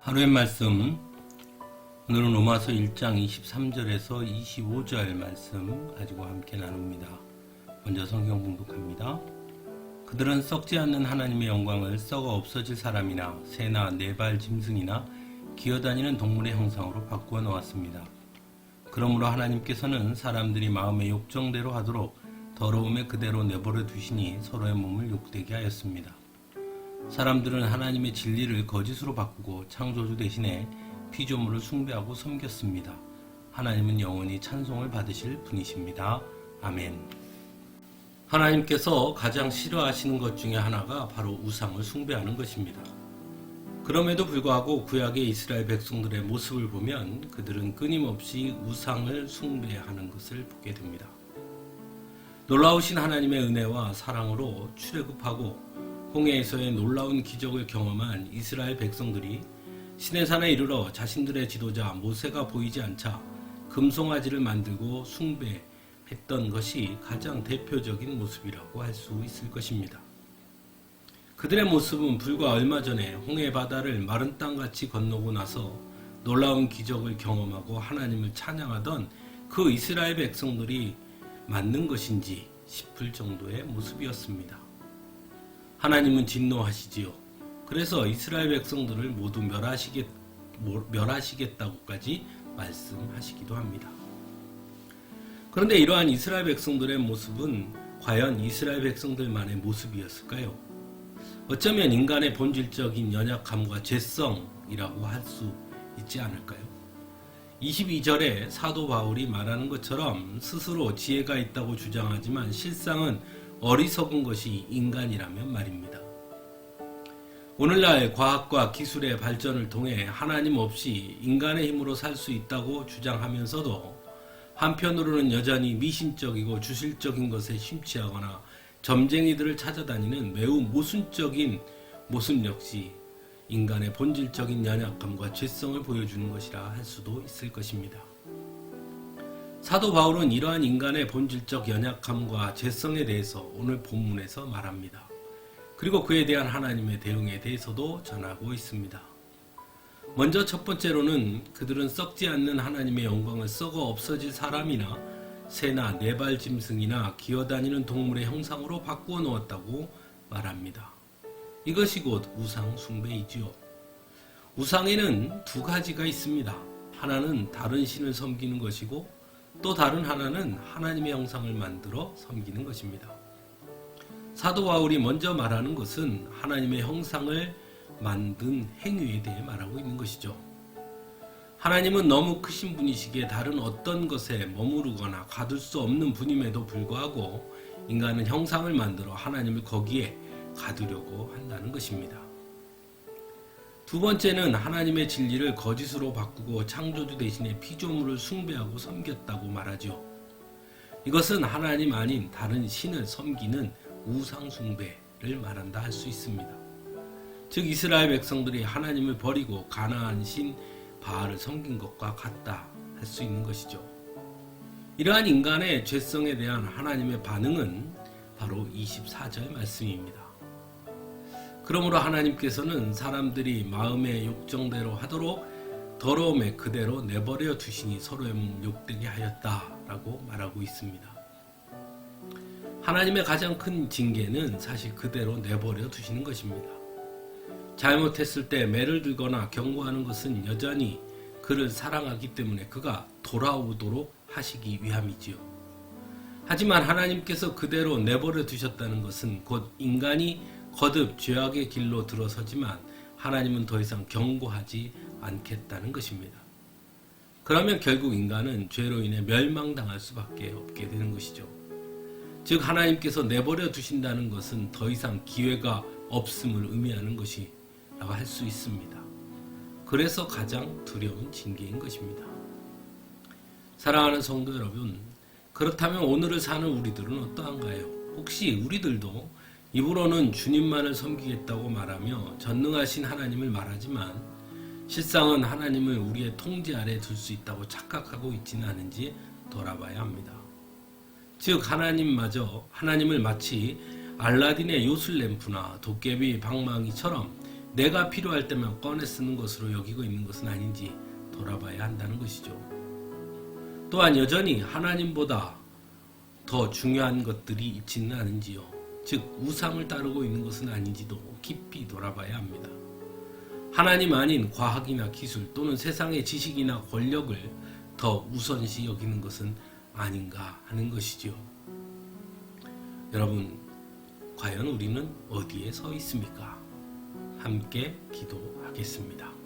하루의 말씀, 오늘은 로마서 1장 23절에서 25절 말씀 가지고 함께 나눕니다. 먼저 성경 봉독합니다. 그들은 썩지 않는 하나님의 영광을 썩어 없어질 사람이나 새나 네발 짐승이나 기어다니는 동물의 형상으로 바꾸어 놓았습니다. 그러므로 하나님께서는 사람들이 마음의 욕정대로 하도록 더러움에 그대로 내버려 두시니 서로의 몸을 욕되게 하였습니다. 사람들은 하나님의 진리를 거짓으로 바꾸고 창조주 대신에 피조물을 숭배하고 섬겼습니다. 하나님은 영원히 찬송을 받으실 분이십니다. 아멘. 하나님께서 가장 싫어하시는 것 중에 하나가 바로 우상을 숭배하는 것입니다. 그럼에도 불구하고 구약의 이스라엘 백성들의 모습을 보면 그들은 끊임없이 우상을 숭배하는 것을 보게 됩니다. 놀라우신 하나님의 은혜와 사랑으로 출애굽하고 홍해에서의 놀라운 기적을 경험한 이스라엘 백성들이 시내산에 이르러 자신들의 지도자 모세가 보이지 않자 금송아지를 만들고 숭배했던 것이 가장 대표적인 모습이라고 할 수 있을 것입니다. 그들의 모습은 불과 얼마 전에 홍해 바다를 마른 땅같이 건너고 나서 놀라운 기적을 경험하고 하나님을 찬양하던 그 이스라엘 백성들이 맞는 것인지 싶을 정도의 모습이었습니다. 하나님은 진노하시지요. 그래서 이스라엘 백성들을 모두 멸하시겠다고까지 말씀하시기도 합니다. 그런데 이러한 이스라엘 백성들의 모습은 과연 이스라엘 백성들만의 모습이었을까요? 어쩌면 인간의 본질적인 연약함과 죄성이라고 할 수 있지 않을까요? 22절에 사도 바울이 말하는 것처럼 스스로 지혜가 있다고 주장하지만 실상은 어리석은 것이 인간이라면 말입니다. 오늘날 과학과 기술의 발전을 통해 하나님 없이 인간의 힘으로 살 수 있다고 주장하면서도 한편으로는 여전히 미신적이고 주술적인 것에 심취하거나 점쟁이들을 찾아다니는 매우 모순적인 모습 역시 인간의 본질적인 연약함과 죄성을 보여주는 것이라 할 수도 있을 것입니다. 사도 바울은 이러한 인간의 본질적 연약함과 죄성에 대해서 오늘 본문에서 말합니다. 그리고 그에 대한 하나님의 대응에 대해서도 전하고 있습니다. 먼저 첫 번째로는 그들은 썩지 않는 하나님의 영광을 썩어 없어질 사람이나 새나 네발 짐승이나 기어다니는 동물의 형상으로 바꾸어 놓았다고 말합니다. 이것이 곧 우상 숭배이지요. 우상에는 두 가지가 있습니다. 하나는 다른 신을 섬기는 것이고 또 다른 하나는 하나님의 형상을 만들어 섬기는 것입니다. 사도 바울이 먼저 말하는 것은 하나님의 형상을 만든 행위에 대해 말하고 있는 것이죠. 하나님은 너무 크신 분이시기에 다른 어떤 것에 머무르거나 가둘 수 없는 분임에도 불구하고 인간은 형상을 만들어 하나님을 거기에 가두려고 한다는 것입니다. 두 번째는 하나님의 진리를 거짓으로 바꾸고 창조주 대신에 피조물을 숭배하고 섬겼다고 말하죠. 이것은 하나님 아닌 다른 신을 섬기는 우상 숭배를 말한다 할 수 있습니다. 즉 이스라엘 백성들이 하나님을 버리고 가나안 신 바알을 섬긴 것과 같다 할 수 있는 것이죠. 이러한 인간의 죄성에 대한 하나님의 반응은 바로 24절 말씀입니다. 그러므로 하나님께서는 사람들이 마음의 욕정대로 하도록 더러움에 그대로 내버려 두시니 서로의 몸을 욕되게 하였다라고 말하고 있습니다. 하나님의 가장 큰 징계는 사실 그대로 내버려 두시는 것입니다. 잘못했을 때 매를 들거나 경고하는 것은 여전히 그를 사랑하기 때문에 그가 돌아오도록 하시기 위함이지요. 하지만 하나님께서 그대로 내버려 두셨다는 것은 곧 인간이 거듭 죄악의 길로 들어서지만 하나님은 더 이상 경고하지 않겠다는 것입니다. 그러면 결국 인간은 죄로 인해 멸망당할 수밖에 없게 되는 것이죠. 즉 하나님께서 내버려 두신다는 것은 더 이상 기회가 없음을 의미하는 것이라고 할 수 있습니다. 그래서 가장 두려운 징계인 것입니다. 사랑하는 성도 여러분, 그렇다면 오늘을 사는 우리들은 어떠한가요? 혹시 우리들도 입으로는 주님만을 섬기겠다고 말하며 전능하신 하나님을 말하지만 실상은 하나님을 우리의 통제 아래 둘 수 있다고 착각하고 있지는 않은지 돌아봐야 합니다. 즉 하나님을 마치 알라딘의 요술램프나 도깨비 방망이처럼 내가 필요할 때만 꺼내 쓰는 것으로 여기고 있는 것은 아닌지 돌아봐야 한다는 것이죠. 또한 여전히 하나님보다 더 중요한 것들이 있지는 않은지요. 즉 우상을 따르고 있는 것은 아닌지도 깊이 돌아봐야 합니다. 하나님 아닌 과학이나 기술 또는 세상의 지식이나 권력을 더 우선시 여기는 것은 아닌가 하는 것이죠. 여러분, 과연 우리는 어디에 서 있습니까? 함께 기도하겠습니다.